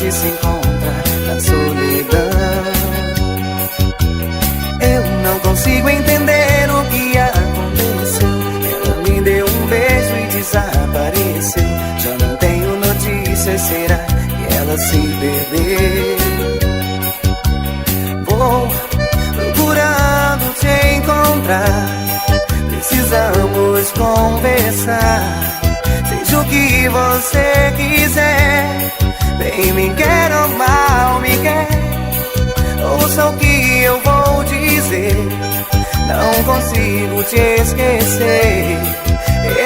gente se encontra na solidão. Eu não consigo entender o que aconteceu. Ela me deu um beijo e desapareceu. Já não tenho notícias, será que ela se perdeu? Vou procurando te encontrar. Precisamos conversar. Seja o que você quiser, bem me quer ou mal me quer. Ouça o que eu vou dizer. Não consigo te esquecer.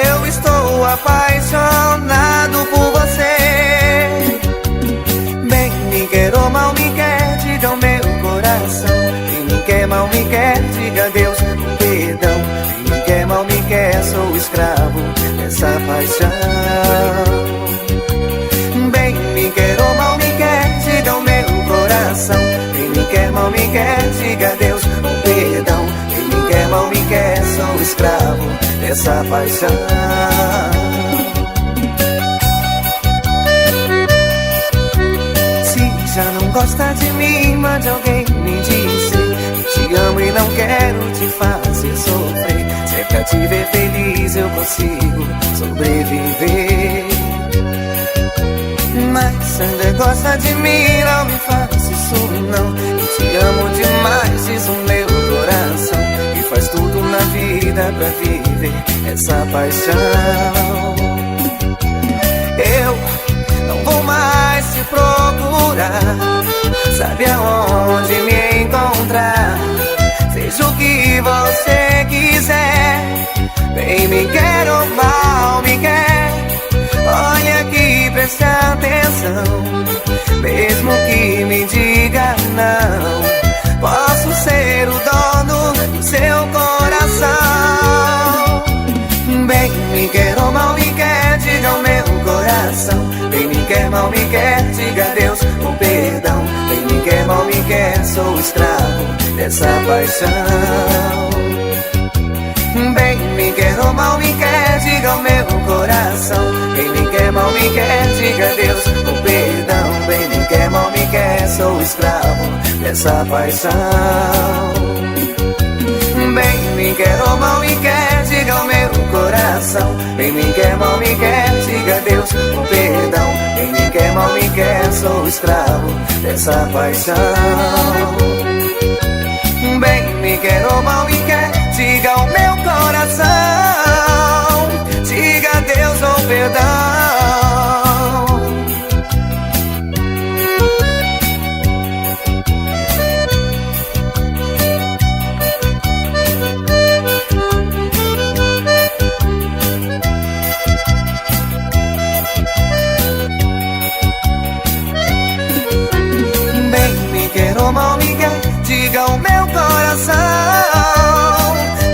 Eu estou apaixonado por você. Bem me quer ou mal me quer, diga o meu coração. Bem me quer, mal me quer, diga adeus com perdão. Bem me quer, mal me quer, sou escravo dessa paixão. Bem me quer ou mal me quer, diga o meu coração. Bem me quer, mal me quer, diga adeus com perdão. Bem me quer, mal me quer, sou escravo dessa paixão. Se já não gosta de mim, mande alguém me dizer que te amo e não quero te fazer sofrer. Se é pra te ver feliz eu consigo sobreviver. Mas ainda gosta de mim, não me faça isso não. Eu te amo demais, diz o meu coração, e faz tudo na vida pra viver essa paixão. Eu não vou mais te procurar, sabe aonde me encontrar. Seja o que você quiser, bem me quer ou mal me quer. Olha aqui, preste atenção. Mesmo que me diga não, posso ser o dono do seu coração. Bem me quer ou mal me quer, diga o meu coração. Bem me quer, mal me quer, diga adeus com perdão. Bem me quer, mal me quer, sou escravo dessa paixão. Bem me quer ou mal me quer, diga o meu coração. Bem me quer, mal me quer, diga adeus com perdão. Bem me quer, mal me quer, sou escravo dessa paixão. Bem me quer ou mal me quer, diga o meu coração. Bem me quer, mal me quer, diga adeus com perdão. Bem me quer, mal me quer, sou escravo dessa paixão. Bem me quer ou mal me quer, diga o meu coração. Diga adeus ou perdão. Bem me quer ou mal me quer, diga o meu coração.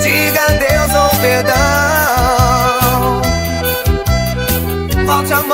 Diga adeus ou perdão. Volte amor.